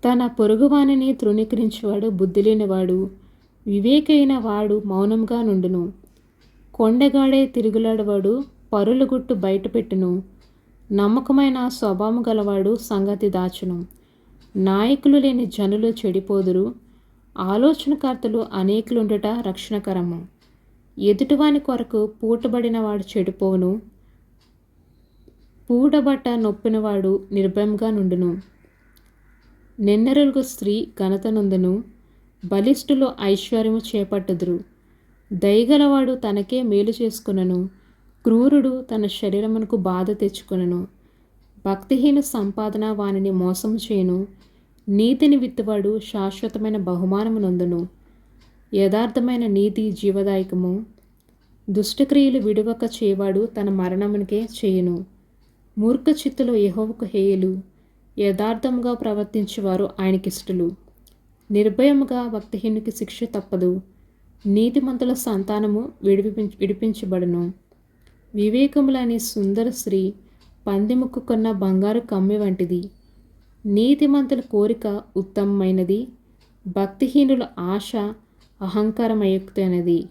తన పొరుగువానిని తృణీకరించువాడు బుద్ధిలేనివాడు, వివేకైన వాడు మౌనంగా నుండును. కొండగాడే తిరుగులాడవాడు పరుల గుట్టు బయటపెట్టును. నమ్మకమైన స్వభావం గలవాడు సంగతి దాచును. నాయకులు లేని జనులు చెడిపోదురు. ఆలోచనకర్తలు అనేకులుండుట రక్షణకరము. ఎదుటివాని కొరకు పూటబడిన వాడు చెడిపోవును. పూడబట్ట నొప్పినవాడు నిర్భయంగా నుండును. నిన్నెరుగు స్త్రీ ఘనత నొందును. బలిష్ఠులు ఐశ్వర్యము చేపట్టుదురు. దయగలవాడు తనకే మేలు చేసుకొనును. క్రూరుడు తన శరీరమునకు బాధ తెచ్చుకొనును. భక్తిహీన సంపాదన వానిని మోసము చేయును. నీతిని విత్తువాడు శాశ్వతమైన బహుమానము నొందును. యథార్థమైన నీతి జీవదాయకము. దుష్టక్రియలు విడువక చేయవాడు తన మరణమునికే చేయును. మూర్ఖ చిత్తులు యెహోవాకు హేయులు. యథార్థముగా ప్రవర్తించేవారు ఆయనకిష్టులు. నిర్భయముగా భక్తిహీనునికి శిక్ష తప్పదు. నీతిమంతుల సంతానము విడిపించబడును. వివేకములని సుందర స్త్రీ పందిముక్కు కొన్న బంగారు కమ్మి వంటిది. నీతిమంతుల కోరిక ఉత్తమమైనది. భక్తిహీనుల ఆశ అహంకారమయుక్తమైనది.